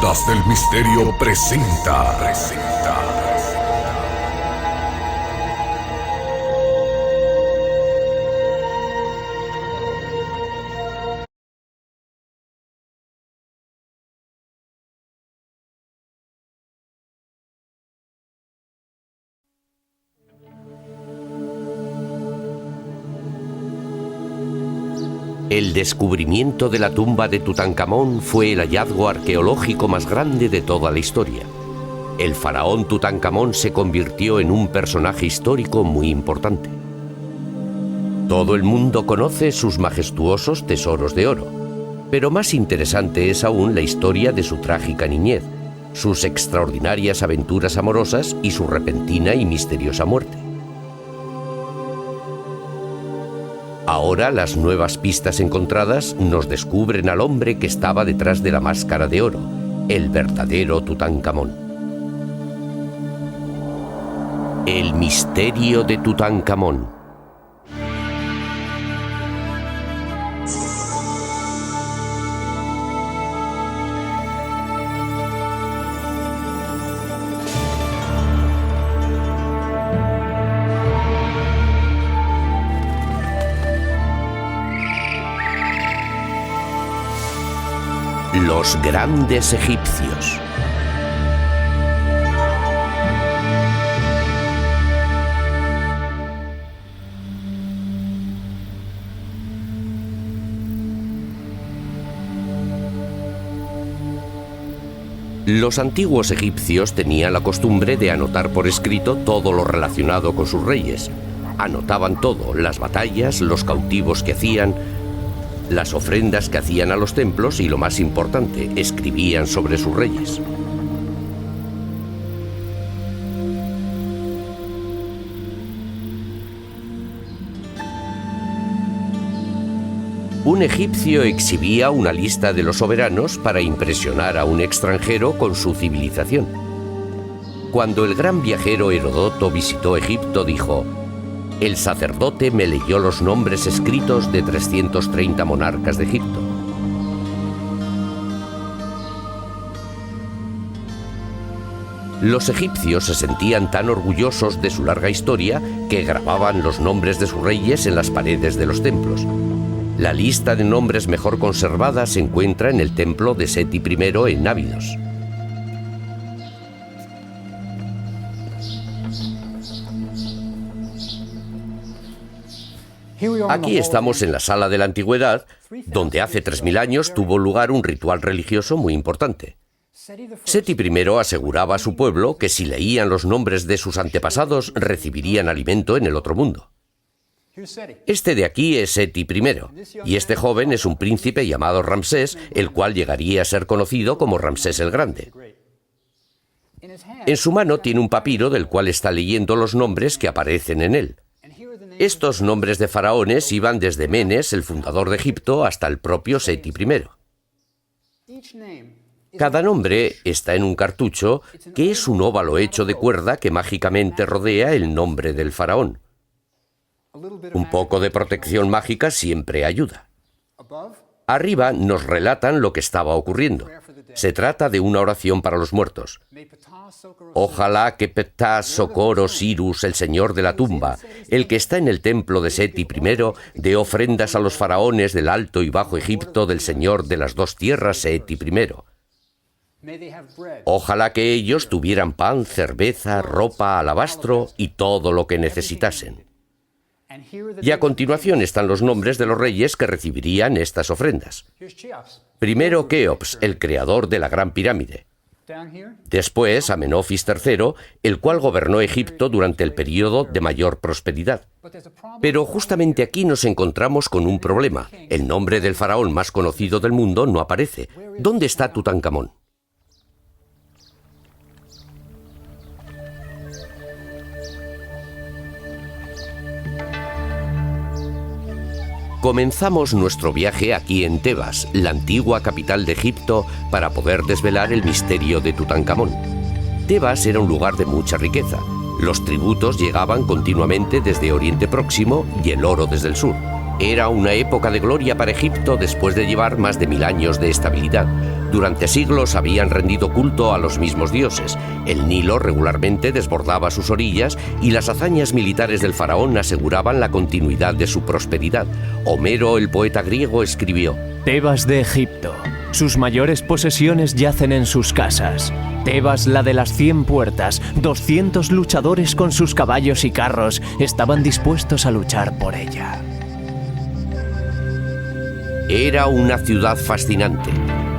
Ondas del Misterio presenta. El descubrimiento de la tumba de Tutankamón fue el hallazgo arqueológico más grande de toda la historia. El faraón Tutankamón se convirtió en un personaje histórico muy importante. Todo el mundo conoce sus majestuosos tesoros de oro, pero más interesante es aún la historia de su trágica niñez, sus extraordinarias aventuras amorosas y su repentina y misteriosa muerte. Ahora las nuevas pistas encontradas nos descubren al hombre que estaba detrás de la máscara de oro, el verdadero Tutankamón. El misterio de Tutankamón. Los grandes egipcios. Los antiguos egipcios tenían la costumbre de anotar por escrito todo lo relacionado con sus reyes. Anotaban todo, las batallas, los cautivos que hacían, las ofrendas que hacían a los templos y, lo más importante, escribían sobre sus reyes. Un egipcio exhibía una lista de los soberanos para impresionar a un extranjero con su civilización. Cuando el gran viajero Heródoto visitó Egipto, dijo: «El sacerdote me leyó los nombres escritos de 330 monarcas de Egipto». Los egipcios se sentían tan orgullosos de su larga historia que grababan los nombres de sus reyes en las paredes de los templos. La lista de nombres mejor conservada se encuentra en el templo de Seti I en Abidos. Aquí estamos en la sala de la antigüedad, donde hace 3000 años tuvo lugar un ritual religioso muy importante. Seti I aseguraba a su pueblo que si leían los nombres de sus antepasados recibirían alimento en el otro mundo. Este de aquí es Seti I, y este joven es un príncipe llamado Ramsés, el cual llegaría a ser conocido como Ramsés el Grande. En su mano tiene un papiro del cual está leyendo los nombres que aparecen en él. Estos nombres de faraones iban desde Menes, el fundador de Egipto, hasta el propio Seti I. Cada nombre está en un cartucho, que es un óvalo hecho de cuerda que mágicamente rodea el nombre del faraón. Un poco de protección mágica siempre ayuda. Arriba nos relatan lo que estaba ocurriendo. Se trata de una oración para los muertos. Ojalá que Ptah Sokor Osiris, el señor de la tumba, el que está en el templo de Seti I, dé ofrendas a los faraones del Alto y Bajo Egipto del señor de las dos tierras, Seti I. Ojalá que ellos tuvieran pan, cerveza, ropa, alabastro y todo lo que necesitasen. Y a continuación están los nombres de los reyes que recibirían estas ofrendas. Primero Keops, el creador de la Gran Pirámide. Después Amenofis III, el cual gobernó Egipto durante el período de mayor prosperidad. Pero justamente aquí nos encontramos con un problema. El nombre del faraón más conocido del mundo no aparece. ¿Dónde está Tutankamón? Comenzamos nuestro viaje aquí en Tebas, la antigua capital de Egipto, para poder desvelar el misterio de Tutankamón. Tebas era un lugar de mucha riqueza. Los tributos llegaban continuamente desde Oriente Próximo y el oro desde el sur. Era una época de gloria para Egipto después de llevar más de 1000 años de estabilidad. Durante siglos habían rendido culto a los mismos dioses. El Nilo regularmente desbordaba sus orillas y las hazañas militares del faraón aseguraban la continuidad de su prosperidad. Homero, el poeta griego, escribió: Tebas de Egipto. Sus mayores posesiones yacen en sus casas. Tebas, la de las 100 puertas, 200 luchadores con sus caballos y carros estaban dispuestos a luchar por ella. Era una ciudad fascinante,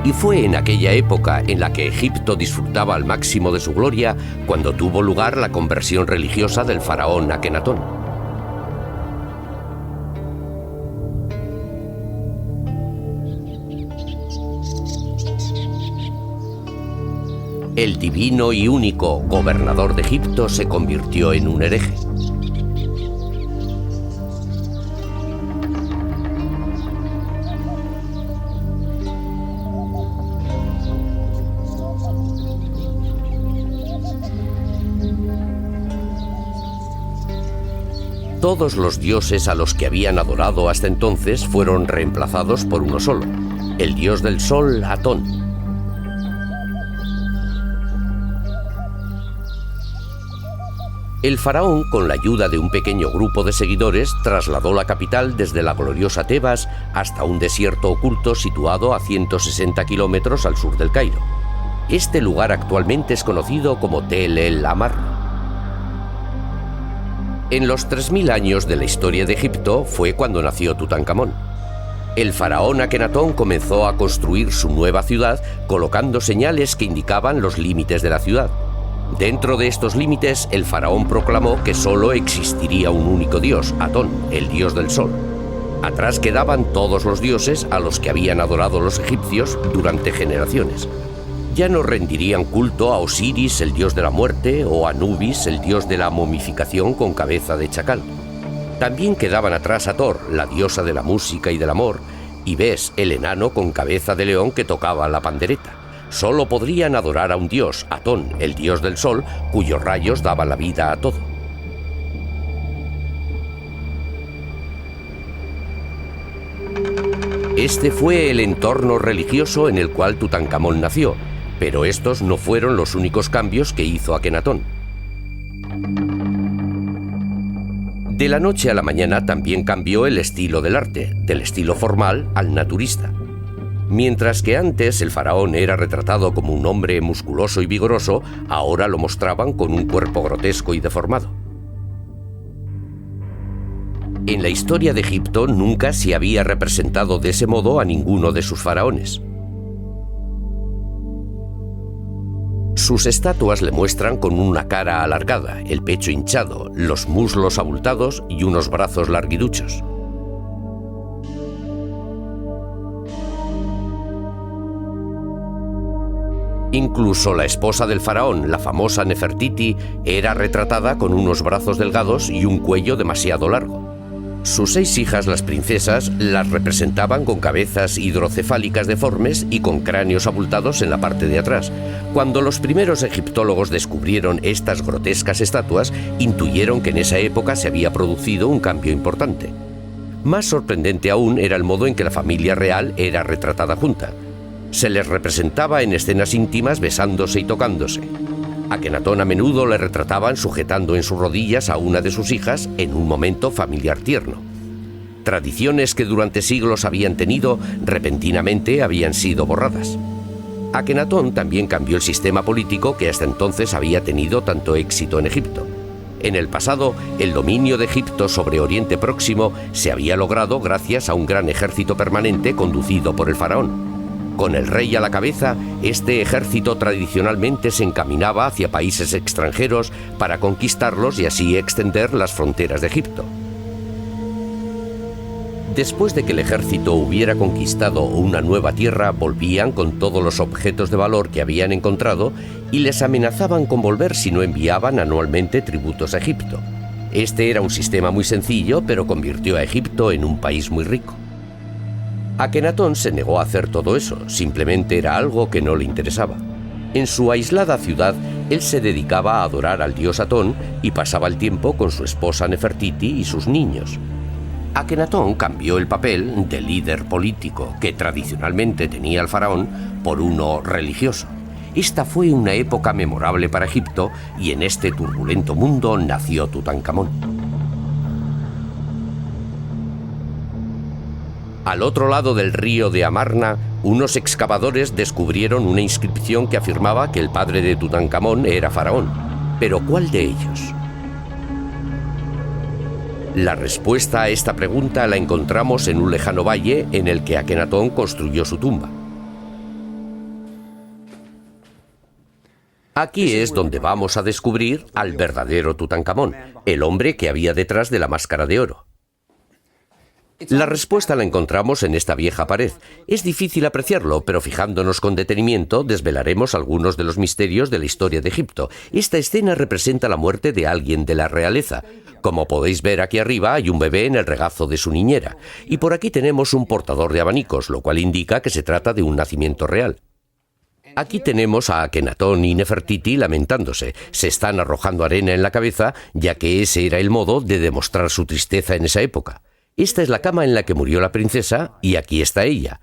y fue en aquella época en la que Egipto disfrutaba al máximo de su gloria cuando tuvo lugar la conversión religiosa del faraón Akenatón. El divino y único gobernador de Egipto se convirtió en un hereje. Todos los dioses a los que habían adorado hasta entonces fueron reemplazados por uno solo, el dios del sol, Atón. El faraón, con la ayuda de un pequeño grupo de seguidores, trasladó la capital desde la gloriosa Tebas hasta un desierto oculto situado a 160 kilómetros al sur del Cairo. Este lugar actualmente es conocido como Tel el Amarna. En los 3000 años de la historia de Egipto fue cuando nació Tutankamón. El faraón Akenatón comenzó a construir su nueva ciudad colocando señales que indicaban los límites de la ciudad. Dentro de estos límites, el faraón proclamó que solo existiría un único dios, Atón, el dios del sol. Atrás quedaban todos los dioses a los que habían adorado los egipcios durante generaciones. Ya no rendirían culto a Osiris, el dios de la muerte, o a Anubis, el dios de la momificación con cabeza de chacal. También quedaban atrás a Thor, la diosa de la música y del amor, y Bes, el enano con cabeza de león que tocaba la pandereta. Solo podrían adorar a un dios, Atón, el dios del sol, cuyos rayos daban la vida a todo. Este fue el entorno religioso en el cual Tutankamón nació, pero estos no fueron los únicos cambios que hizo Akenatón. De la noche a la mañana también cambió el estilo del arte, del estilo formal al naturista. Mientras que antes el faraón era retratado como un hombre musculoso y vigoroso, ahora lo mostraban con un cuerpo grotesco y deformado. En la historia de Egipto nunca se había representado de ese modo a ninguno de sus faraones. Sus estatuas le muestran con una cara alargada, el pecho hinchado, los muslos abultados y unos brazos larguiruchos. Incluso la esposa del faraón, la famosa Nefertiti, era retratada con unos brazos delgados y un cuello demasiado largo. Sus 6 hijas, las princesas, las representaban con cabezas hidrocefálicas deformes y con cráneos abultados en la parte de atrás. Cuando los primeros egiptólogos descubrieron estas grotescas estatuas, intuyeron que en esa época se había producido un cambio importante. Más sorprendente aún era el modo en que la familia real era retratada junta. Se les representaba en escenas íntimas besándose y tocándose. Akenatón a menudo le retrataban sujetando en sus rodillas a una de sus hijas en un momento familiar tierno. Tradiciones que durante siglos habían tenido, repentinamente habían sido borradas. Akenatón también cambió el sistema político que hasta entonces había tenido tanto éxito en Egipto. En el pasado, el dominio de Egipto sobre Oriente Próximo se había logrado gracias a un gran ejército permanente conducido por el faraón. Con el rey a la cabeza, este ejército tradicionalmente se encaminaba hacia países extranjeros para conquistarlos y así extender las fronteras de Egipto. Después de que el ejército hubiera conquistado una nueva tierra, volvían con todos los objetos de valor que habían encontrado y les amenazaban con volver si no enviaban anualmente tributos a Egipto. Este era un sistema muy sencillo, pero convirtió a Egipto en un país muy rico. Akenatón se negó a hacer todo eso, simplemente era algo que no le interesaba. En su aislada ciudad, él se dedicaba a adorar al dios Atón y pasaba el tiempo con su esposa Nefertiti y sus niños. Akenatón cambió el papel de líder político que tradicionalmente tenía el faraón por uno religioso. Esta fue una época memorable para Egipto y en este turbulento mundo nació Tutankamón. Al otro lado del río de Amarna, unos excavadores descubrieron una inscripción que afirmaba que el padre de Tutankamón era faraón. ¿Pero cuál de ellos? La respuesta a esta pregunta la encontramos en un lejano valle en el que Akenatón construyó su tumba. Aquí es donde vamos a descubrir al verdadero Tutankamón, el hombre que había detrás de la máscara de oro. La respuesta la encontramos en esta vieja pared. Es difícil apreciarlo, pero fijándonos con detenimiento desvelaremos algunos de los misterios de la historia de Egipto. Esta escena representa la muerte de alguien de la realeza. Como podéis ver aquí arriba hay un bebé en el regazo de su niñera. Y por aquí tenemos un portador de abanicos, lo cual indica que se trata de un nacimiento real. Aquí tenemos a Akenatón y Nefertiti lamentándose. Se están arrojando arena en la cabeza, ya que ese era el modo de demostrar su tristeza en esa época. Esta es la cama en la que murió la princesa y aquí está ella.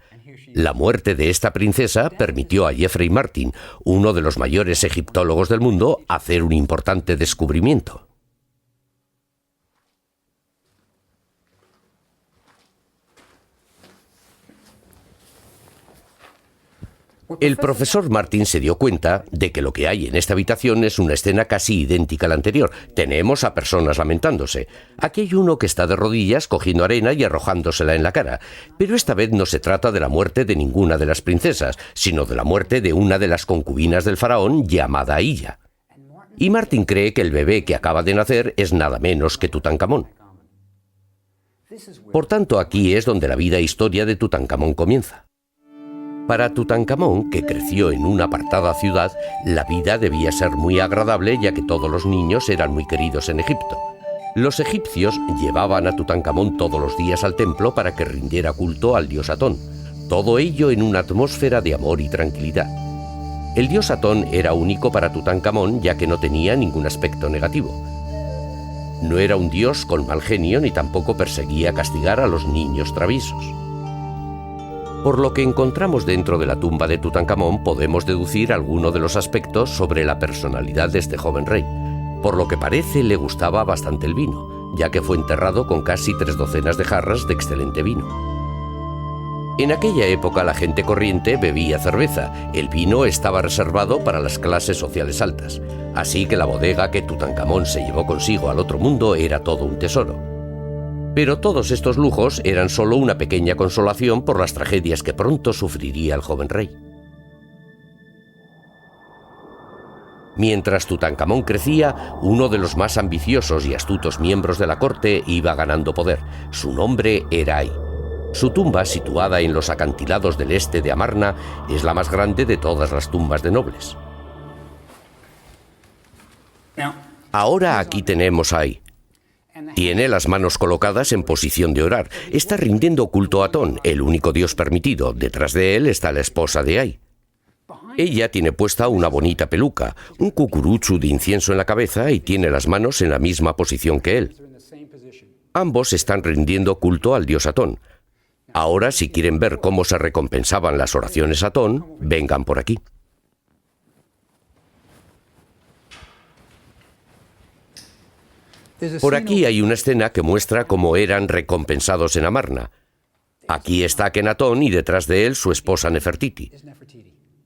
La muerte de esta princesa permitió a Jeffrey Martin, uno de los mayores egiptólogos del mundo, hacer un importante descubrimiento. El profesor Martin se dio cuenta de que lo que hay en esta habitación es una escena casi idéntica a la anterior. Tenemos a personas lamentándose. Aquí hay uno que está de rodillas cogiendo arena y arrojándosela en la cara. Pero esta vez no se trata de la muerte de ninguna de las princesas, sino de la muerte de una de las concubinas del faraón llamada Illa. Y Martin cree que el bebé que acaba de nacer es nada menos que Tutankamón. Por tanto, aquí es donde la vida e historia de Tutankamón comienza. Para Tutankamón, que creció en una apartada ciudad, la vida debía ser muy agradable ya que todos los niños eran muy queridos en Egipto. Los egipcios llevaban a Tutankamón todos los días al templo para que rindiera culto al dios Atón. Todo ello en una atmósfera de amor y tranquilidad. El dios Atón era único para Tutankamón ya que no tenía ningún aspecto negativo. No era un dios con mal genio ni tampoco perseguía castigar a los niños traviesos. Por lo que encontramos dentro de la tumba de Tutankamón podemos deducir algunos de los aspectos sobre la personalidad de este joven rey. Por lo que parece le gustaba bastante el vino, ya que fue enterrado con casi 3 docenas de jarras de excelente vino. En aquella época la gente corriente bebía cerveza, el vino estaba reservado para las clases sociales altas, así que la bodega que Tutankamón se llevó consigo al otro mundo era todo un tesoro. Pero todos estos lujos eran solo una pequeña consolación por las tragedias que pronto sufriría el joven rey. Mientras Tutankamón crecía, uno de los más ambiciosos y astutos miembros de la corte iba ganando poder. Su nombre era Ay. Su tumba, situada en los acantilados del este de Amarna, es la más grande de todas las tumbas de nobles. Ahora aquí tenemos a Ay. Tiene las manos colocadas en posición de orar. Está rindiendo culto a Atón, el único dios permitido. Detrás de él está la esposa de Ay. Ella tiene puesta una bonita peluca, un cucurucho de incienso en la cabeza y tiene las manos en la misma posición que él. Ambos están rindiendo culto al dios Atón. Ahora, si quieren ver cómo se recompensaban las oraciones a Atón, vengan por aquí. Por aquí hay una escena que muestra cómo eran recompensados en Amarna. Aquí está Akenatón y detrás de él su esposa Nefertiti.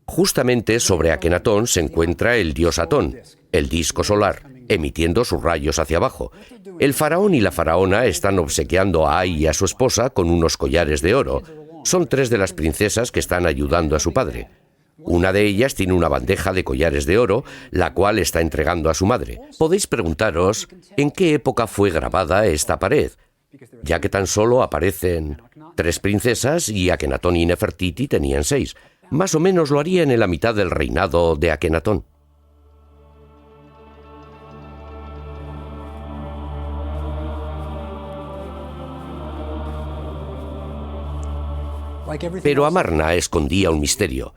Justamente sobre Akenatón se encuentra el dios Atón, el disco solar, emitiendo sus rayos hacia abajo. El faraón y la faraona están obsequiando a Ay y a su esposa con unos collares de oro. Son 3 de las princesas que están ayudando a su padre. Una de ellas tiene una bandeja de collares de oro, la cual está entregando a su madre. Podéis preguntaros en qué época fue grabada esta pared, ya que tan solo aparecen 3 princesas y Akenatón y Nefertiti tenían 6. Más o menos lo harían en la mitad del reinado de Akenatón. Pero Amarna escondía un misterio.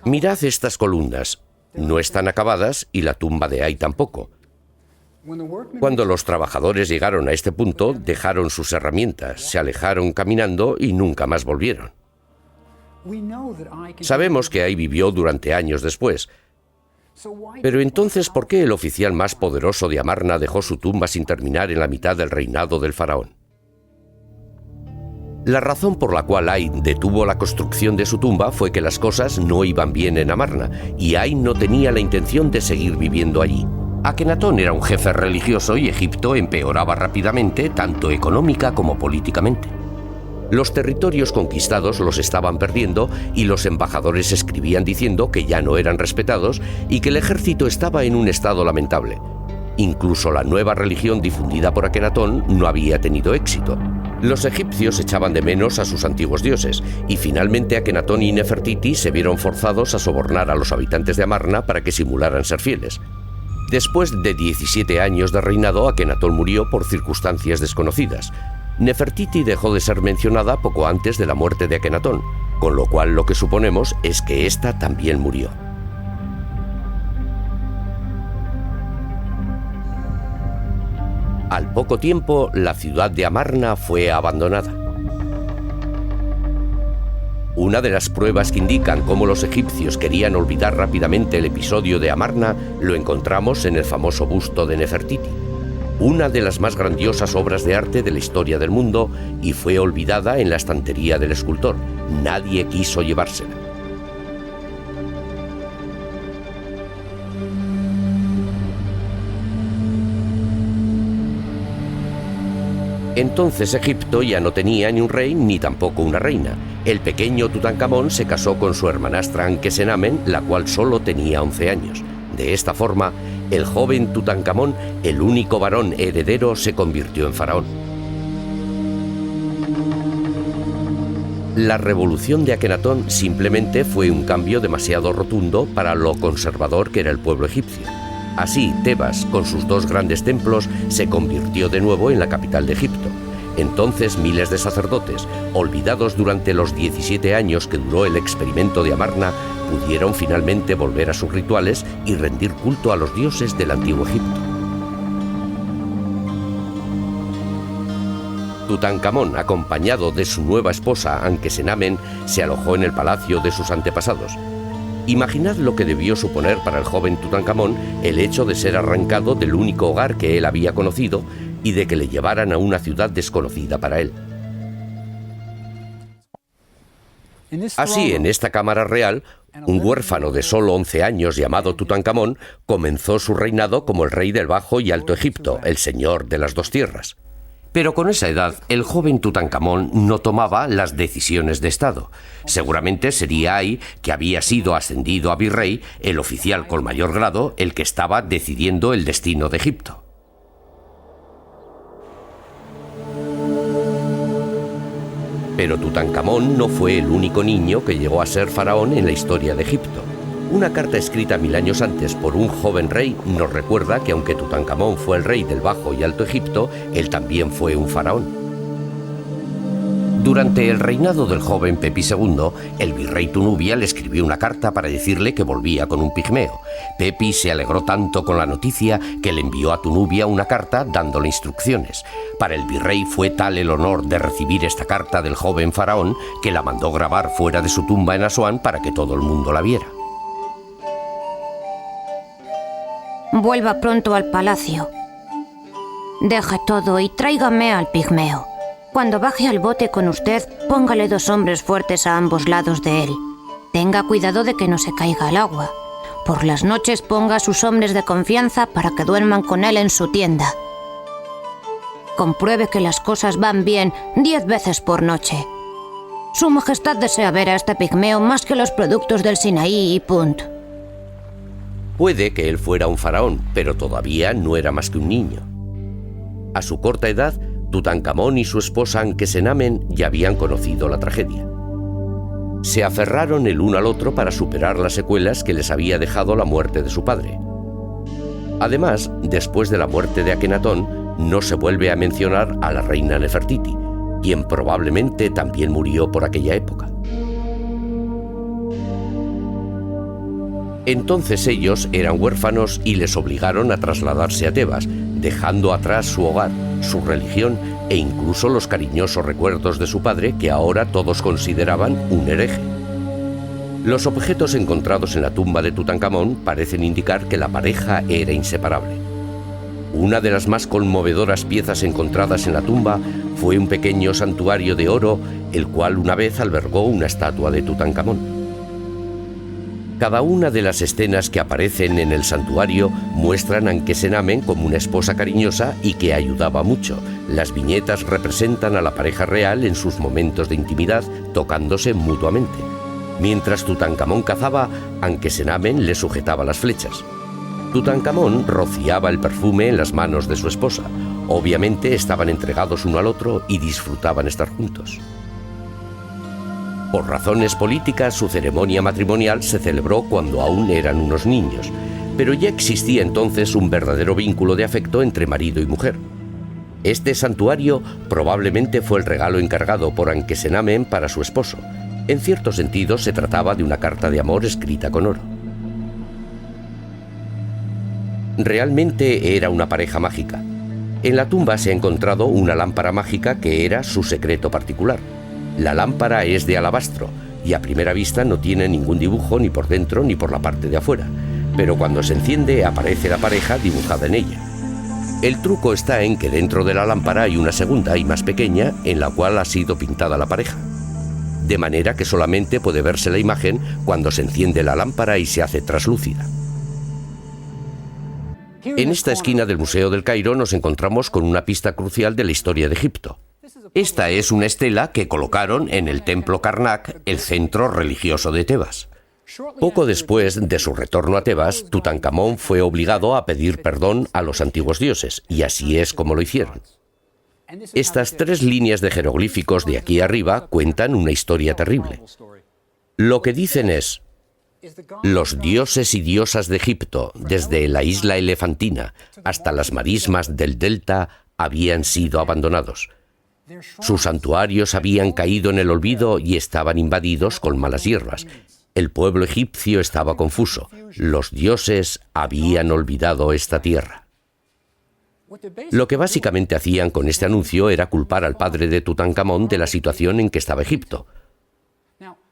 Mirad estas columnas. No están acabadas y la tumba de Ay tampoco. Cuando los trabajadores llegaron a este punto, dejaron sus herramientas, se alejaron caminando y nunca más volvieron. Sabemos que Ay vivió durante años después. Pero entonces, ¿por qué el oficial más poderoso de Amarna dejó su tumba sin terminar en la mitad del reinado del faraón? La razón por la cual Ay detuvo la construcción de su tumba fue que las cosas no iban bien en Amarna y Ay no tenía la intención de seguir viviendo allí. Akenatón era un jefe religioso y Egipto empeoraba rápidamente, tanto económica como políticamente. Los territorios conquistados los estaban perdiendo y los embajadores escribían diciendo que ya no eran respetados y que el ejército estaba en un estado lamentable. Incluso la nueva religión difundida por Akenatón no había tenido éxito. Los egipcios echaban de menos a sus antiguos dioses y finalmente Akenatón y Nefertiti se vieron forzados a sobornar a los habitantes de Amarna para que simularan ser fieles. Después de 17 años de reinado, Akenatón murió por circunstancias desconocidas. Nefertiti dejó de ser mencionada poco antes de la muerte de Akenatón, con lo cual lo que suponemos es que ésta también murió. Al poco tiempo, la ciudad de Amarna fue abandonada. Una de las pruebas que indican cómo los egipcios querían olvidar rápidamente el episodio de Amarna lo encontramos en el famoso busto de Nefertiti, una de las más grandiosas obras de arte de la historia del mundo, y fue olvidada en la estantería del escultor. Nadie quiso llevársela. Entonces Egipto ya no tenía ni un rey ni tampoco una reina. El pequeño Tutankamón se casó con su hermanastra Ankesenamen, la cual solo tenía 11 años. De esta forma, el joven Tutankamón, el único varón heredero, se convirtió en faraón. La revolución de Akenatón simplemente fue un cambio demasiado rotundo para lo conservador que era el pueblo egipcio. Así, Tebas, con sus 2 grandes templos, se convirtió de nuevo en la capital de Egipto. Entonces miles de sacerdotes, olvidados durante los 17 años que duró el experimento de Amarna, pudieron finalmente volver a sus rituales y rendir culto a los dioses del antiguo Egipto. Tutankamón, acompañado de su nueva esposa Ankesenamen, se alojó en el palacio de sus antepasados. Imaginad lo que debió suponer para el joven Tutankamón el hecho de ser arrancado del único hogar que él había conocido y de que le llevaran a una ciudad desconocida para él. Así, en esta cámara real, un huérfano de solo 11 años llamado Tutankamón comenzó su reinado como el rey del Bajo y Alto Egipto, el señor de las 2 tierras. Pero con esa edad, el joven Tutankamón no tomaba las decisiones de Estado. Seguramente sería Ay, que había sido ascendido a virrey, el oficial con mayor grado, el que estaba decidiendo el destino de Egipto. Pero Tutankamón no fue el único niño que llegó a ser faraón en la historia de Egipto. Una carta escrita 1000 años antes por un joven rey nos recuerda que aunque Tutankamón fue el rey del Bajo y Alto Egipto, él también fue un faraón. Durante el reinado del joven Pepi II, el virrey Tunubia le escribió una carta para decirle que volvía con un pigmeo. Pepi se alegró tanto con la noticia que le envió a Tunubia una carta dándole instrucciones. Para el virrey fue tal el honor de recibir esta carta del joven faraón que la mandó grabar fuera de su tumba en Asuán para que todo el mundo la viera. Vuelva pronto al palacio. Deje todo y tráigame al pigmeo. Cuando baje al bote con usted, póngale 2 hombres fuertes a ambos lados de él. Tenga cuidado de que no se caiga al agua. Por las noches ponga a sus hombres de confianza para que duerman con él en su tienda. Compruebe que las cosas van bien 10 veces por noche. Su Majestad desea ver a este pigmeo más que los productos del Sinaí y Punt. Puede que él fuera un faraón, pero todavía no era más que un niño. A su corta edad, Tutankamón y su esposa Ankesenamen ya habían conocido la tragedia. Se aferraron el uno al otro para superar las secuelas que les había dejado la muerte de su padre. Además, después de la muerte de Akenatón, no se vuelve a mencionar a la reina Nefertiti, quien probablemente también murió por aquella época. Entonces ellos eran huérfanos y les obligaron a trasladarse a Tebas, dejando atrás su hogar, su religión e incluso los cariñosos recuerdos de su padre, que ahora todos consideraban un hereje. Los objetos encontrados en la tumba de Tutankamón parecen indicar que la pareja era inseparable. Una de las más conmovedoras piezas encontradas en la tumba fue un pequeño santuario de oro, el cual una vez albergó una estatua de Tutankamón. Cada una de las escenas que aparecen en el santuario muestran a Ankesenamen como una esposa cariñosa y que ayudaba mucho. Las viñetas representan a la pareja real en sus momentos de intimidad, tocándose mutuamente. Mientras Tutankamón cazaba, Ankesenamen le sujetaba las flechas. Tutankamón rociaba el perfume en las manos de su esposa. Obviamente estaban entregados uno al otro y disfrutaban estar juntos. Por razones políticas, su ceremonia matrimonial se celebró cuando aún eran unos niños, pero ya existía entonces un verdadero vínculo de afecto entre marido y mujer. Este santuario probablemente fue el regalo encargado por Ankesenamen para su esposo. En cierto sentido, se trataba de una carta de amor escrita con oro. Realmente era una pareja mágica. En la tumba se ha encontrado una lámpara mágica que era su secreto particular. La lámpara es de alabastro y a primera vista no tiene ningún dibujo ni por dentro ni por la parte de afuera, pero cuando se enciende aparece la pareja dibujada en ella. El truco está en que dentro de la lámpara hay una segunda y más pequeña en la cual ha sido pintada la pareja, de manera que solamente puede verse la imagen cuando se enciende la lámpara y se hace traslúcida. En esta esquina del Museo del Cairo nos encontramos con una pista crucial de la historia de Egipto. Esta es una estela que colocaron en el templo Karnak, el centro religioso de Tebas. Poco después de su retorno a Tebas, Tutankamón fue obligado a pedir perdón a los antiguos dioses, y así es como lo hicieron. Estas 3 líneas de jeroglíficos de aquí arriba cuentan una historia terrible. Lo que dicen es: los dioses y diosas de Egipto, desde la isla Elefantina hasta las marismas del delta, habían sido abandonados. Sus santuarios habían caído en el olvido y estaban invadidos con malas hierbas. El pueblo egipcio estaba confuso. Los dioses habían olvidado esta tierra. Lo que básicamente hacían con este anuncio era culpar al padre de Tutankamón de la situación en que estaba Egipto.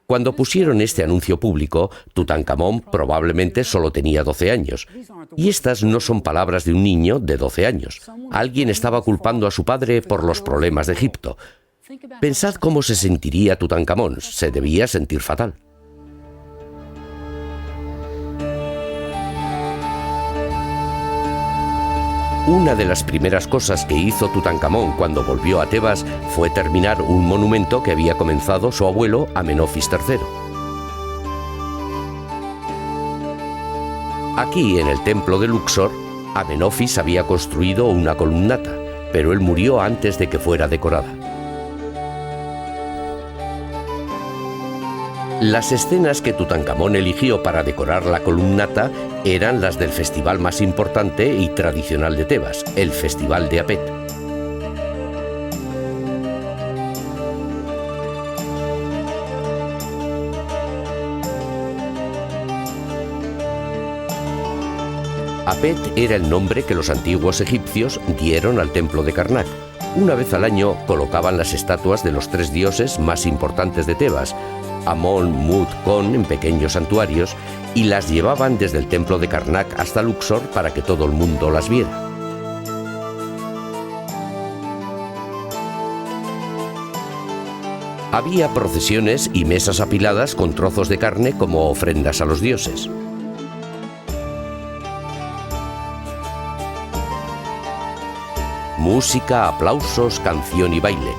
Cuando pusieron este anuncio público, Tutankamón probablemente solo tenía 12 años. Y estas no son palabras de un niño de 12 años. Alguien estaba culpando a su padre por los problemas de Egipto. Pensad cómo se sentiría Tutankamón. Se debía sentir fatal. Una de las primeras cosas que hizo Tutankamón cuando volvió a Tebas fue terminar un monumento que había comenzado su abuelo Amenofis III. Aquí, en el templo de Luxor, Amenofis había construido una columnata, pero él murió antes de que fuera decorada. Las escenas que Tutankamón eligió para decorar la columnata eran las del festival más importante y tradicional de Tebas, el Festival de Apet. Apet era el nombre que los antiguos egipcios dieron al templo de Karnak. Una vez al año colocaban las estatuas de los 3 dioses más importantes de Tebas, Amón, Mut, Kon, en pequeños santuarios, y las llevaban desde el templo de Karnak hasta Luxor para que todo el mundo las viera. Había procesiones y mesas apiladas con trozos de carne como ofrendas a los dioses. Música, aplausos, canción y baile.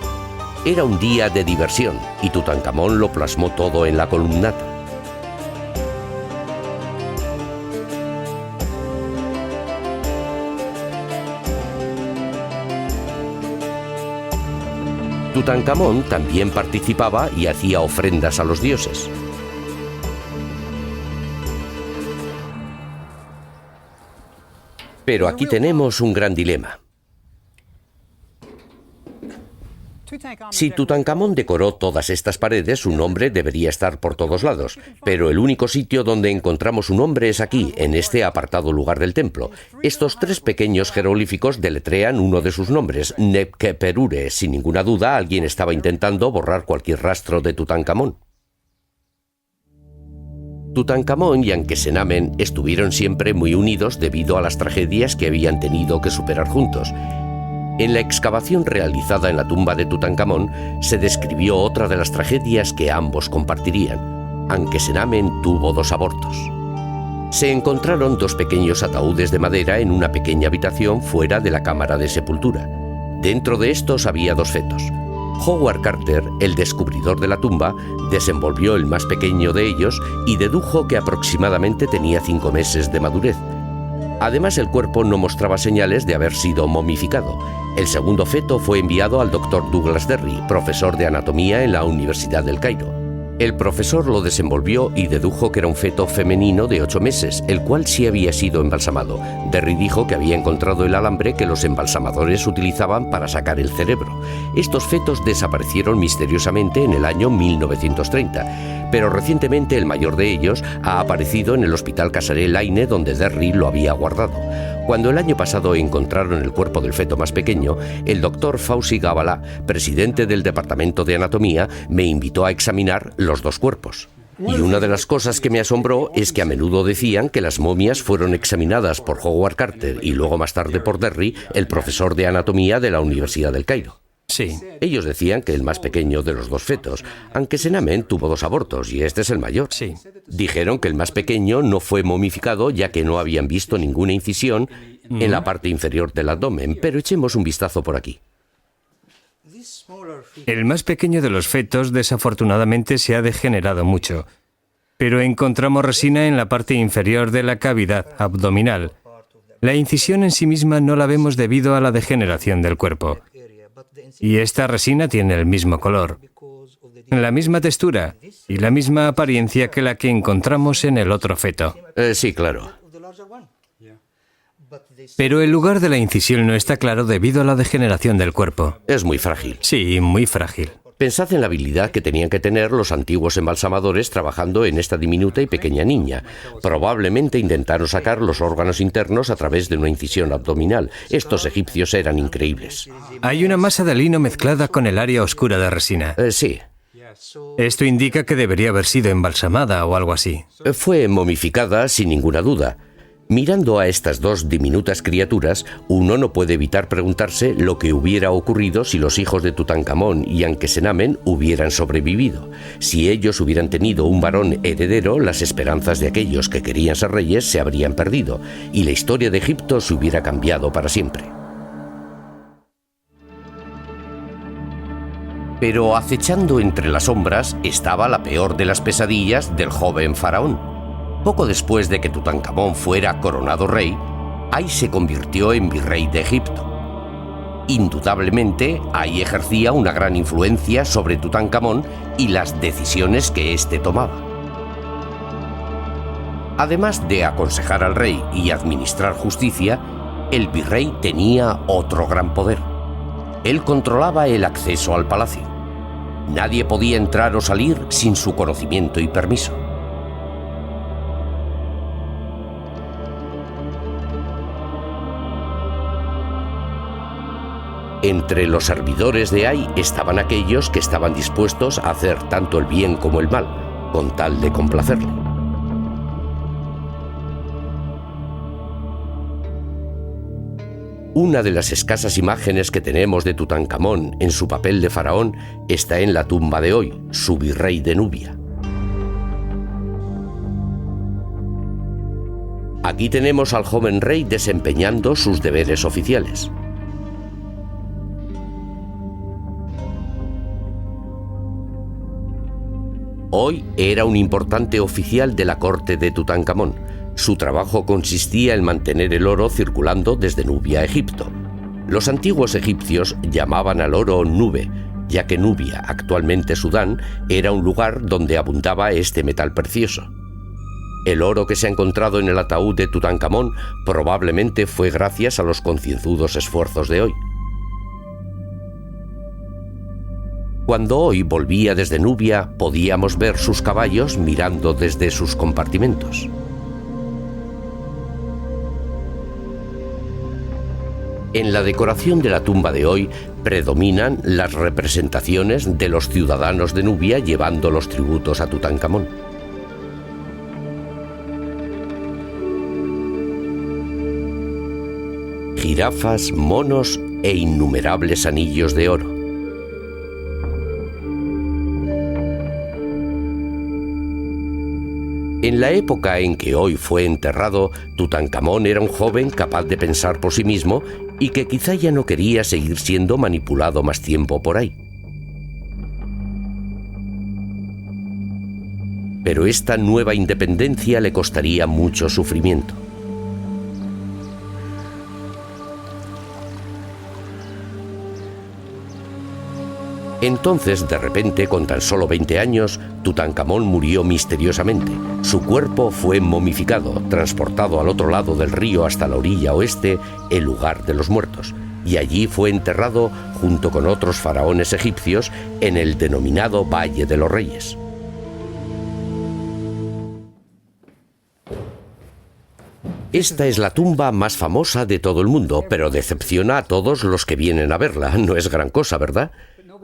Era un día de diversión y Tutankamón lo plasmó todo en la columnata. Tutankamón también participaba y hacía ofrendas a los dioses. Pero aquí tenemos un gran dilema. Si Tutankamón decoró todas estas paredes, su nombre debería estar por todos lados, pero el único sitio donde encontramos su nombre es aquí, en este apartado lugar del templo. Estos 3 pequeños jeroglíficos deletrean uno de sus nombres, Nebkeperure. Sin ninguna duda, alguien estaba intentando borrar cualquier rastro de Tutankamón. Tutankamón y Ankesenamen estuvieron siempre muy unidos debido a las tragedias que habían tenido que superar juntos. En la excavación realizada en la tumba de Tutankamón se describió otra de las tragedias que ambos compartirían. Ankesenamen tuvo 2 abortos. Se encontraron 2 pequeños ataúdes de madera en una pequeña habitación fuera de la cámara de sepultura. Dentro de estos había 2 fetos. Howard Carter, el descubridor de la tumba, desenvolvió el más pequeño de ellos y dedujo que aproximadamente tenía 5 meses de madurez. Además, el cuerpo no mostraba señales de haber sido momificado. El segundo feto fue enviado al Dr. Douglas Derry, profesor de anatomía en la Universidad del Cairo. El profesor lo desenvolvió y dedujo que era un feto femenino de 8 meses, el cual sí había sido embalsamado. Derry dijo que había encontrado el alambre que los embalsamadores utilizaban para sacar el cerebro. Estos fetos desaparecieron misteriosamente en el año 1930, pero recientemente el mayor de ellos ha aparecido en el Hospital Casare Laine, donde Derry lo había guardado. Cuando el año pasado encontraron el cuerpo del feto más pequeño, el doctor Fauzi Gabala, presidente del Departamento de Anatomía, me invitó a examinar los 2 cuerpos. Y una de las cosas que me asombró es que a menudo decían que las momias fueron examinadas por Howard Carter y luego más tarde por Derry, el profesor de anatomía de la Universidad del Cairo. Sí. Ellos decían que el más pequeño de los 2 fetos, Ankesenamen, tuvo 2 abortos y este es el mayor. Sí. Dijeron que el más pequeño no fue momificado ya que no habían visto ninguna incisión en la parte inferior del abdomen, pero echemos un vistazo por aquí. El más pequeño de los fetos desafortunadamente se ha degenerado mucho, pero encontramos resina en la parte inferior de la cavidad abdominal. La incisión en sí misma no la vemos debido a la degeneración del cuerpo. Y esta resina tiene el mismo color, la misma textura y la misma apariencia que la que encontramos en el otro feto. Sí, claro. Pero el lugar de la incisión no está claro debido a la degeneración del cuerpo. Es muy frágil. Sí, muy frágil. Pensad en la habilidad que tenían que tener los antiguos embalsamadores trabajando en esta diminuta y pequeña niña. Probablemente intentaron sacar los órganos internos a través de una incisión abdominal. Estos egipcios eran increíbles. Hay una masa de lino mezclada con el área oscura de resina. Sí. Esto indica que debería haber sido embalsamada o algo así. Fue momificada sin ninguna duda. Mirando a estas 2 diminutas criaturas, uno no puede evitar preguntarse lo que hubiera ocurrido si los hijos de Tutankamón y Ankesenamen hubieran sobrevivido. Si ellos hubieran tenido un varón heredero, las esperanzas de aquellos que querían ser reyes se habrían perdido, y la historia de Egipto se hubiera cambiado para siempre. Pero acechando entre las sombras estaba la peor de las pesadillas del joven faraón. Poco después de que Tutankamón fuera coronado rey, Ay se convirtió en virrey de Egipto. Indudablemente, Ay ejercía una gran influencia sobre Tutankamón y las decisiones que éste tomaba. Además de aconsejar al rey y administrar justicia, el virrey tenía otro gran poder. Él controlaba el acceso al palacio. Nadie podía entrar o salir sin su conocimiento y permiso. Entre los servidores de Ay estaban aquellos que estaban dispuestos a hacer tanto el bien como el mal, con tal de complacerle. Una de las escasas imágenes que tenemos de Tutankamón en su papel de faraón está en la tumba de Hoy, su virrey de Nubia. Aquí tenemos al joven rey desempeñando sus deberes oficiales. Hoy era un importante oficial de la corte de Tutankamón. Su trabajo consistía en mantener el oro circulando desde Nubia a Egipto. Los antiguos egipcios llamaban al oro nube, ya que Nubia, actualmente Sudán, era un lugar donde abundaba este metal precioso. El oro que se ha encontrado en el ataúd de Tutankamón probablemente fue gracias a los concienzudos esfuerzos de Hoy. Cuando hoy volvía desde Nubia, podíamos ver sus caballos mirando desde sus compartimentos. En la decoración de la tumba de hoy predominan las representaciones de los ciudadanos de Nubia llevando los tributos a Tutankamón. Jirafas, monos e innumerables anillos de oro. En la época en que hoy fue enterrado, Tutankamón era un joven capaz de pensar por sí mismo y que quizá ya no quería seguir siendo manipulado más tiempo por ahí. Pero esta nueva independencia le costaría mucho sufrimiento. Entonces, de repente, con tan solo 20 años, Tutankamón murió misteriosamente. Su cuerpo fue momificado, transportado al otro lado del río hasta la orilla oeste, el lugar de los muertos, y allí fue enterrado junto con otros faraones egipcios en el denominado Valle de los Reyes. Esta es la tumba más famosa de todo el mundo, pero decepciona a todos los que vienen a verla. No es gran cosa, ¿verdad?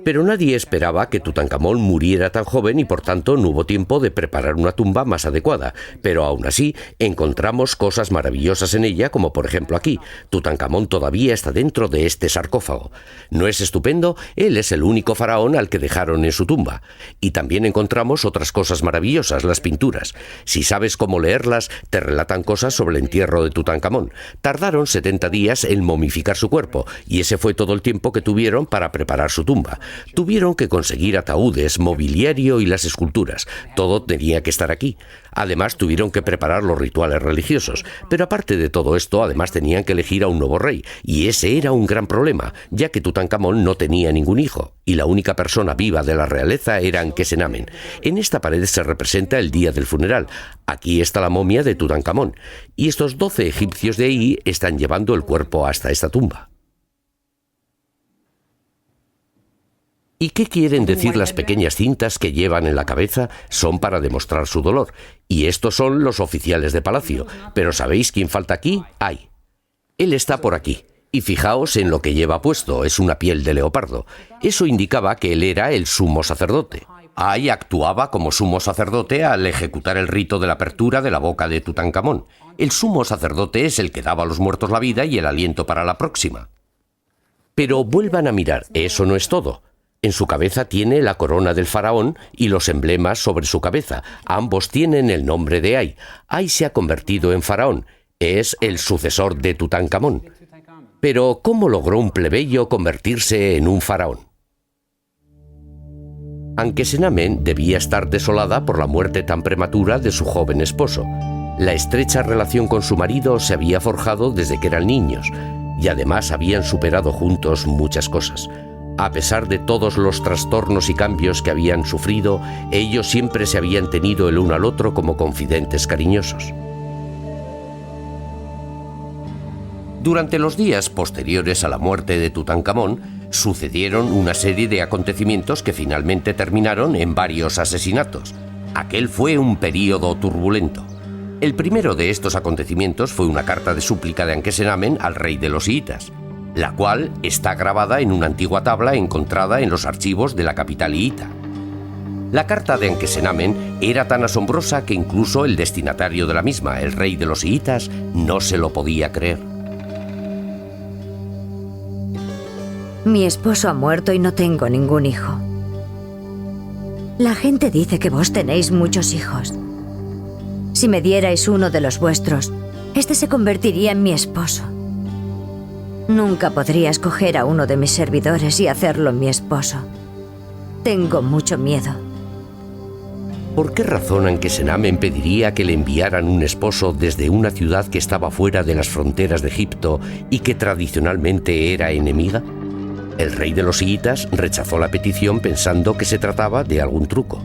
Pero nadie esperaba que Tutankamón muriera tan joven y por tanto no hubo tiempo de preparar una tumba más adecuada. Pero aún así encontramos cosas maravillosas en ella, como por ejemplo aquí. Tutankamón todavía está dentro de este sarcófago. ¿No es estupendo? Él es el único faraón al que dejaron en su tumba. Y también encontramos otras cosas maravillosas, las pinturas. Si sabes cómo leerlas, te relatan cosas sobre el entierro de Tutankamón. Tardaron 70 días en momificar su cuerpo, y ese fue todo el tiempo que tuvieron para preparar su tumba. Tuvieron que conseguir ataúdes, mobiliario y las esculturas. Todo tenía que estar aquí. Además, tuvieron que preparar los rituales religiosos. Pero aparte de todo esto, además tenían que elegir a un nuevo rey. Y ese era un gran problema, ya que Tutankamón no tenía ningún hijo. Y la única persona viva de la realeza era Ankesenamen. En esta pared se representa el día del funeral. Aquí está la momia de Tutankamón. Y estos 12 egipcios de ahí están llevando el cuerpo hasta esta tumba. ¿Y qué quieren decir las pequeñas cintas que llevan en la cabeza? Son para demostrar su dolor. Y estos son los oficiales de palacio. Pero ¿sabéis quién falta aquí? Ay. Él está por aquí. Y fijaos en lo que lleva puesto. Es una piel de leopardo. Eso indicaba que él era el sumo sacerdote. Ay actuaba como sumo sacerdote al ejecutar el rito de la apertura de la boca de Tutankamón. El sumo sacerdote es el que daba a los muertos la vida y el aliento para la próxima. Pero vuelvan a mirar. Eso no es todo. En su cabeza tiene la corona del faraón y los emblemas sobre su cabeza. Ambos tienen el nombre de Ay. Ay se ha convertido en faraón. Es el sucesor de Tutankamón. Pero, ¿cómo logró un plebeyo convertirse en un faraón? Ankesenamen debía estar desolada por la muerte tan prematura de su joven esposo. La estrecha relación con su marido se había forjado desde que eran niños, y además habían superado juntos muchas cosas. A pesar de todos los trastornos y cambios que habían sufrido, ellos siempre se habían tenido el uno al otro como confidentes cariñosos. Durante los días posteriores a la muerte de Tutankamón, sucedieron una serie de acontecimientos que finalmente terminaron en varios asesinatos. Aquel fue un período turbulento. El primero de estos acontecimientos fue una carta de súplica de Ankesenamen al rey de los hiitas, la cual está grabada en una antigua tabla encontrada en los archivos de la capital hiita. La carta de Ankesenamen era tan asombrosa que incluso el destinatario de la misma, el rey de los hiitas, no se lo podía creer. Mi esposo ha muerto y no tengo ningún hijo. La gente dice que vos tenéis muchos hijos. Si me dierais uno de los vuestros, este se convertiría en mi esposo. Nunca podría escoger a uno de mis servidores y hacerlo mi esposo. Tengo mucho miedo. ¿Por qué razón Ankesenamen pediría que le enviaran un esposo desde una ciudad que estaba fuera de las fronteras de Egipto y que tradicionalmente era enemiga? El rey de los hiitas rechazó la petición pensando que se trataba de algún truco.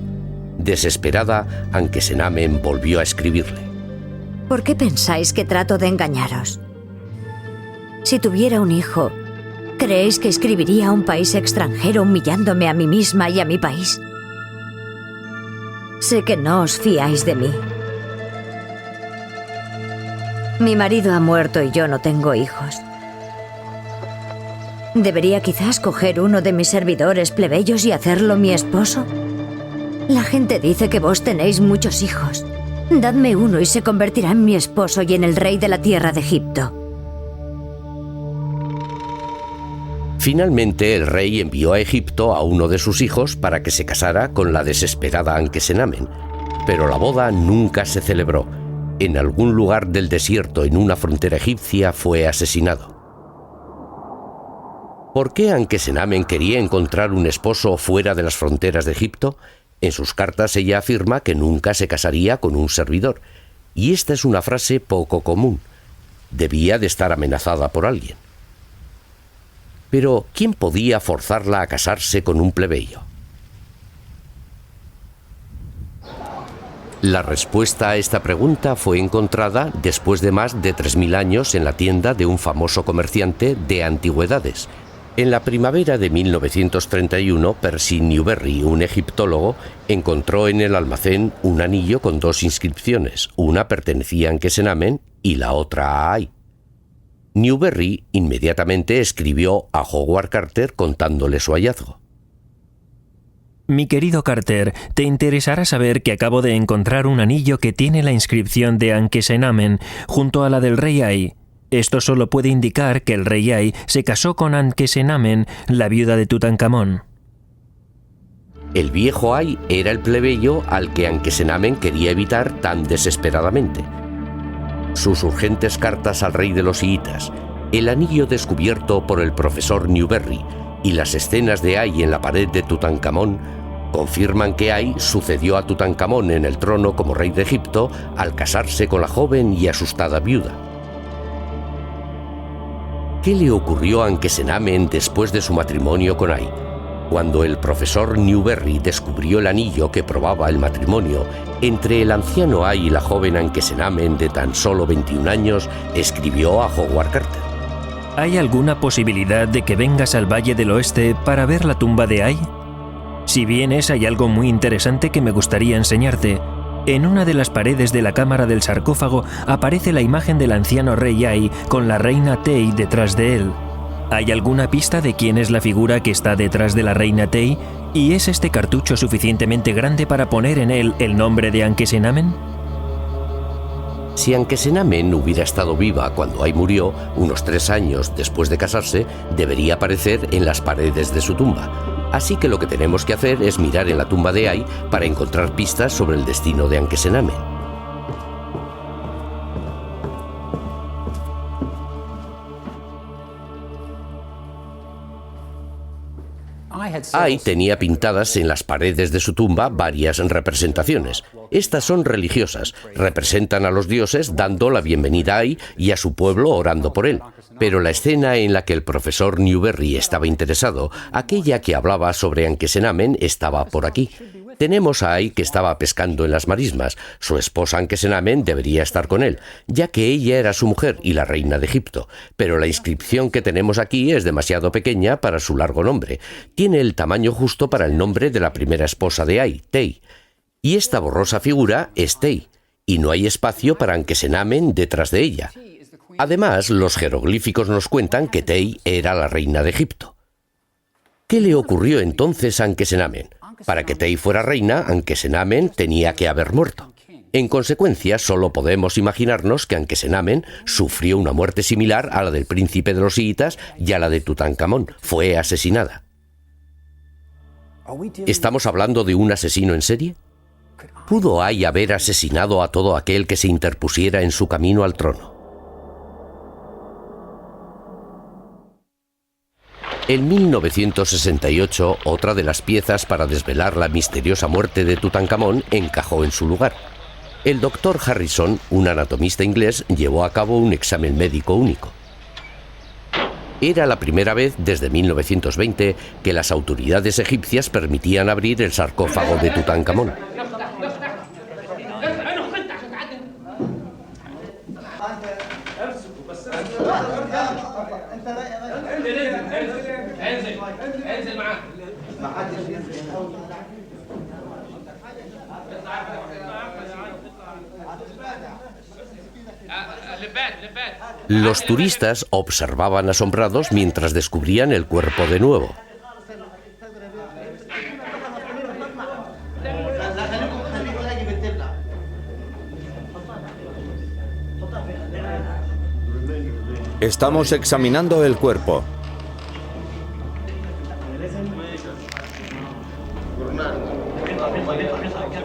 Desesperada, Ankesenamen volvió a escribirle. ¿Por qué pensáis que trato de engañaros? Si tuviera un hijo, ¿Creéis que escribiría a un país extranjero humillándome a mí misma y a mi país? Sé que no os fiáis de mí. Mi marido ha muerto y yo no tengo hijos. ¿Debería quizás coger uno de mis servidores plebeyos y hacerlo mi esposo? La gente dice que vos tenéis muchos hijos. Dadme uno y se convertirá en mi esposo y en el rey de la tierra de Egipto. Finalmente el rey envió a Egipto a uno de sus hijos para que se casara con la desesperada Ankesenamen, pero la boda nunca se celebró. En algún lugar del desierto en una frontera egipcia fue asesinado. ¿Por qué Ankesenamen quería encontrar un esposo fuera de las fronteras de Egipto? En sus cartas ella afirma que nunca se casaría con un servidor, y esta es una frase poco común. Debía de estar amenazada por alguien. Pero, ¿quién podía forzarla a casarse con un plebeyo? La respuesta a esta pregunta fue encontrada después de más de 3000 años en la tienda de un famoso comerciante de antigüedades. En la primavera de 1931, Percy Newberry, un egiptólogo, encontró en el almacén un anillo con 2 inscripciones. Una pertenecía a Ankesenamen y la otra a Ay. Newberry inmediatamente escribió a Howard Carter contándole su hallazgo. Mi querido Carter, te interesará saber que acabo de encontrar un anillo que tiene la inscripción de Ankesenamen junto a la del rey Ay. Esto solo puede indicar que el rey Ay se casó con Ankesenamen, la viuda de Tutankamón. El viejo Ay era el plebeyo al que Ankesenamen quería evitar tan desesperadamente. Sus urgentes cartas al rey de los hiitas, el anillo descubierto por el profesor Newberry y las escenas de Ay en la pared de Tutankamón confirman que Ay sucedió a Tutankamón en el trono como rey de Egipto al casarse con la joven y asustada viuda. ¿Qué le ocurrió a Ankesenamen después de su matrimonio con Ay? Cuando el profesor Newberry descubrió el anillo que probaba el matrimonio entre el anciano Ay y la joven Ankesenamen de tan solo 21 años, escribió a Howard Carter. ¿Hay alguna posibilidad de que vengas al Valle del Oeste para ver la tumba de Ay? Si vienes, hay algo muy interesante que me gustaría enseñarte. En una de las paredes de la cámara del sarcófago aparece la imagen del anciano rey Ay con la reina Tey detrás de él. ¿Hay alguna pista de quién es la figura que está detrás de la reina Tey? ¿Y es este cartucho suficientemente grande para poner en él el nombre de Ankesenamen? Si Ankesenamen hubiera estado viva cuando Ay murió, unos 3 años después de casarse, debería aparecer en las paredes de su tumba. Así que lo que tenemos que hacer es mirar en la tumba de Ay para encontrar pistas sobre el destino de Ankesenamen. Ay tenía pintadas en las paredes de su tumba varias representaciones. Estas son religiosas, representan a los dioses dando la bienvenida a Ay y a su pueblo orando por él. Pero la escena en la que el profesor Newberry estaba interesado, aquella que hablaba sobre Ankesenamen, estaba por aquí. Tenemos a Ay que estaba pescando en las marismas. Su esposa Ankesenamen debería estar con él, ya que ella era su mujer y la reina de Egipto. Pero la inscripción que tenemos aquí es demasiado pequeña para su largo nombre. Tiene el tamaño justo para el nombre de la primera esposa de Ay, Tey. Y esta borrosa figura es Tey, y no hay espacio para Ankesenamen detrás de ella. Además, los jeroglíficos nos cuentan que Tey era la reina de Egipto. ¿Qué le ocurrió entonces a Ankesenamen? Para que Tey fuera reina, Ankesenamen tenía que haber muerto. En consecuencia, solo podemos imaginarnos que Ankesenamen sufrió una muerte similar a la del príncipe de los hiitas y a la de Tutankamón. Fue asesinada. ¿Estamos hablando de un asesino en serie? ¿Pudo Ay haber asesinado a todo aquel que se interpusiera en su camino al trono? En 1968, otra de las piezas para desvelar la misteriosa muerte de Tutankamón encajó en su lugar. El doctor Harrison, un anatomista inglés, llevó a cabo un examen médico único. Era la primera vez desde 1920 que las autoridades egipcias permitían abrir el sarcófago de Tutankamón. Los turistas observaban asombrados mientras descubrían el cuerpo de nuevo. Estamos examinando el cuerpo.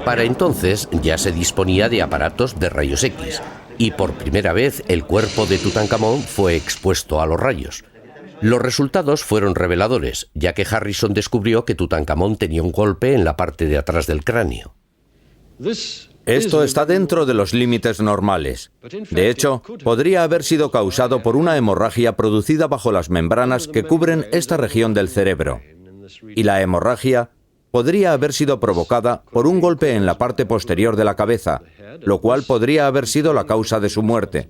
Para entonces ya se disponía de aparatos de rayos X, y por primera vez el cuerpo de Tutankamón fue expuesto a los rayos. Los resultados fueron reveladores, ya que Harrison descubrió que Tutankamón tenía un golpe en la parte de atrás del cráneo. Esto está dentro de los límites normales. De hecho, podría haber sido causado por una hemorragia producida bajo las membranas que cubren esta región del cerebro. Y la hemorragia podría haber sido provocada por un golpe en la parte posterior de la cabeza, lo cual podría haber sido la causa de su muerte.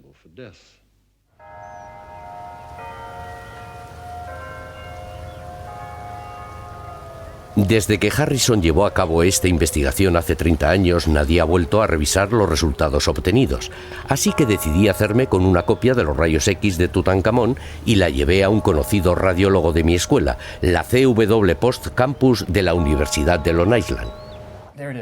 Desde que Harrison llevó a cabo esta investigación hace 30 años, nadie ha vuelto a revisar los resultados obtenidos. Así que decidí hacerme con una copia de los rayos X de Tutankamón y la llevé a un conocido radiólogo de mi escuela, la CW Post Campus de la Universidad de Long Island.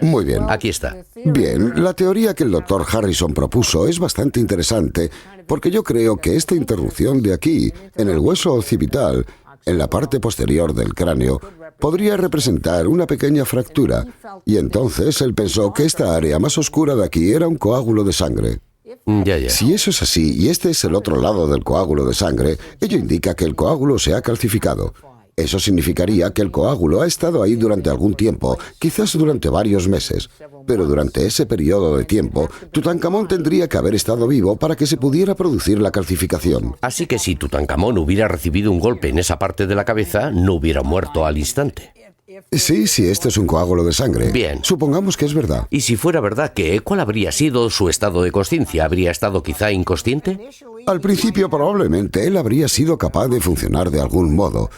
Muy bien. Aquí está. Bien, la teoría que el Dr. Harrison propuso es bastante interesante porque yo creo que esta interrupción de aquí, en el hueso occipital, en la parte posterior del cráneo, podría representar una pequeña fractura, y entonces él pensó que esta área más oscura de aquí era un coágulo de sangre. Ya. Si eso es así y este es el otro lado del coágulo de sangre, ello indica que el coágulo se ha calcificado. Eso significaría que el coágulo ha estado ahí durante algún tiempo, quizás durante varios meses. Pero durante ese periodo de tiempo, Tutankamón tendría que haber estado vivo para que se pudiera producir la calcificación. Así que si Tutankamón hubiera recibido un golpe en esa parte de la cabeza, no hubiera muerto al instante. Sí, esto es un coágulo de sangre. Bien. Supongamos que es verdad. Y si fuera verdad, ¿cuál habría sido su estado de consciencia? ¿Habría estado quizá inconsciente? Al principio probablemente él habría sido capaz de funcionar de algún modo.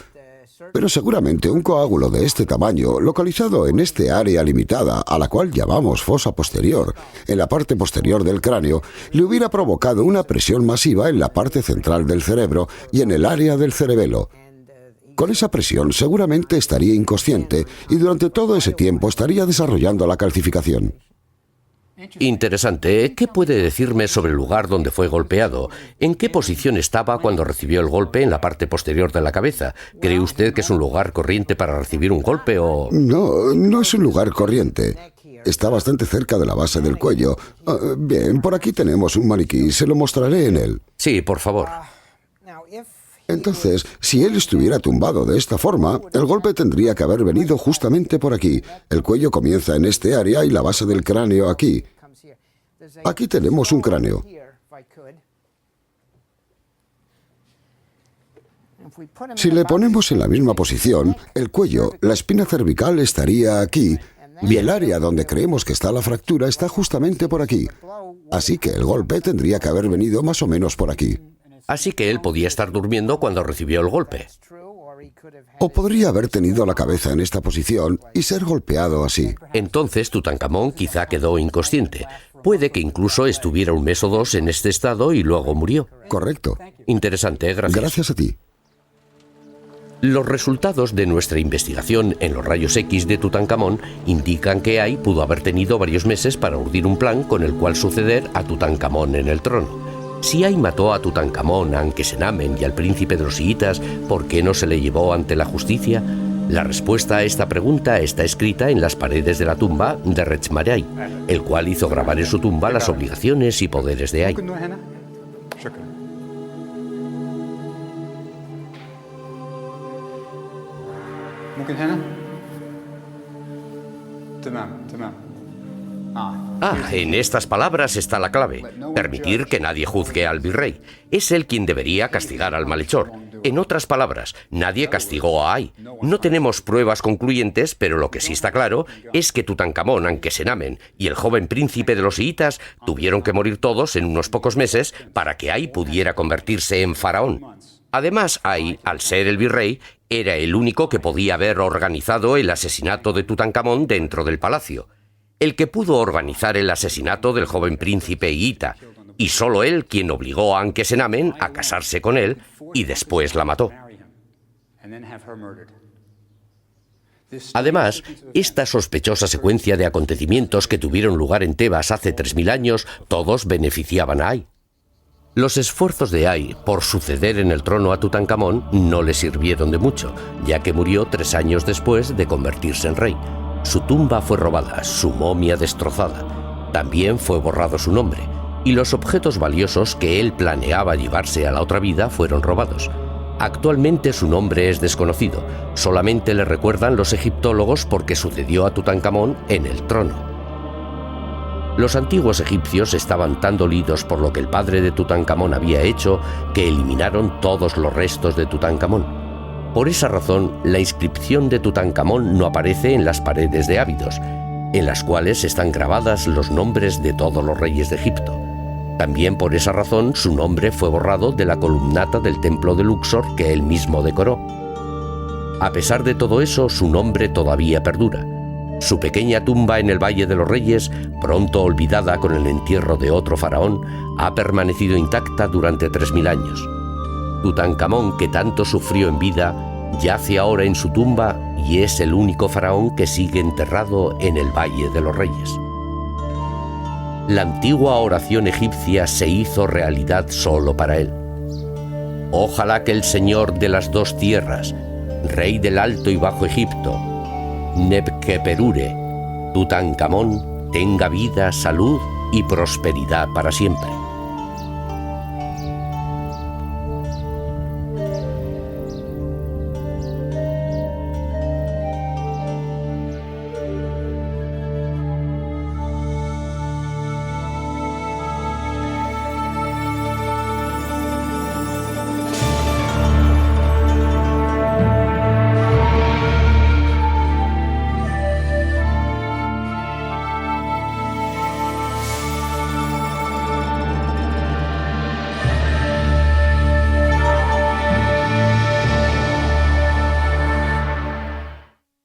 Pero seguramente un coágulo de este tamaño, localizado en este área limitada, a la cual llamamos fosa posterior, en la parte posterior del cráneo, le hubiera provocado una presión masiva en la parte central del cerebro y en el área del cerebelo. Con esa presión seguramente estaría inconsciente y durante todo ese tiempo estaría desarrollando la calcificación. Interesante. ¿Qué puede decirme sobre el lugar donde fue golpeado? ¿En qué posición estaba cuando recibió el golpe en la parte posterior de la cabeza? ¿Cree usted que es un lugar corriente para recibir un golpe o...? No es un lugar corriente. Está bastante cerca de la base del cuello. Bien, por aquí tenemos un maniquí. Se lo mostraré en él. Sí, por favor. Entonces, si él estuviera tumbado de esta forma, el golpe tendría que haber venido justamente por aquí. El cuello comienza en este área y la base del cráneo aquí. Aquí tenemos un cráneo. Si le ponemos en la misma posición, el cuello, la espina cervical estaría aquí, y el área donde creemos que está la fractura está justamente por aquí. Así que el golpe tendría que haber venido más o menos por aquí. Así que él podía estar durmiendo cuando recibió el golpe. O podría haber tenido la cabeza en esta posición y ser golpeado así. Entonces Tutankamón quizá quedó inconsciente. Puede que incluso estuviera un mes o dos en este estado y luego murió. Correcto. Interesante, gracias. Gracias a ti. Los resultados de nuestra investigación en los rayos X de Tutankamón indican que Ay pudo haber tenido varios meses para urdir un plan con el cual suceder a Tutankamón en el trono. Si Ay mató a Tutankamón, a Ankesenamen y al príncipe de los chiitas, ¿por qué no se le llevó ante la justicia? La respuesta a esta pregunta está escrita en las paredes de la tumba de Rechmaray, el cual hizo grabar en su tumba las obligaciones y poderes de Ay. En estas palabras está la clave. Permitir que nadie juzgue al virrey. Es él quien debería castigar al malhechor. En otras palabras, nadie castigó a Ay. No tenemos pruebas concluyentes, pero lo que sí está claro es que Tutankamón, Ankesenamen y el joven príncipe de los chiitas tuvieron que morir todos en unos pocos meses para que Ay pudiera convertirse en faraón. Además, Ay, al ser el virrey, Era el único que podía haber organizado el asesinato de Tutankamón dentro del palacio, el que pudo organizar el asesinato del joven príncipe hitita, y solo él quien obligó a Ankesenamen a casarse con él y después la mató. Además, esta sospechosa secuencia de acontecimientos que tuvieron lugar en Tebas hace 3000 años, todos beneficiaban a Ay. Los esfuerzos de Ay por suceder en el trono a Tutankamón no le sirvieron de mucho, ya que murió 3 años después de convertirse en rey. Su tumba fue robada, su momia destrozada. También fue borrado su nombre, y los objetos valiosos que él planeaba llevarse a la otra vida fueron robados. Actualmente su nombre es desconocido, solamente le recuerdan los egiptólogos porque sucedió a Tutankamón en el trono. Los antiguos egipcios estaban tan dolidos por lo que el padre de Tutankamón había hecho que eliminaron todos los restos de Tutankamón. Por esa razón, la inscripción de Tutankamón no aparece en las paredes de Abidos, en las cuales están grabadas los nombres de todos los reyes de Egipto. También por esa razón su nombre fue borrado de la columnata del templo de Luxor que él mismo decoró. A pesar de todo eso, su nombre todavía perdura. Su pequeña tumba en el Valle de los Reyes, pronto olvidada con el entierro de otro faraón, ha permanecido intacta durante 3000 años. Tutankamón, que tanto sufrió en vida, yace ahora en su tumba y es el único faraón que sigue enterrado en el Valle de los Reyes. La antigua oración egipcia se hizo realidad solo para él. Ojalá que el Señor de las dos tierras, Rey del Alto y Bajo Egipto, Nebkeperure, Tutankamón, tenga vida, salud y prosperidad para siempre.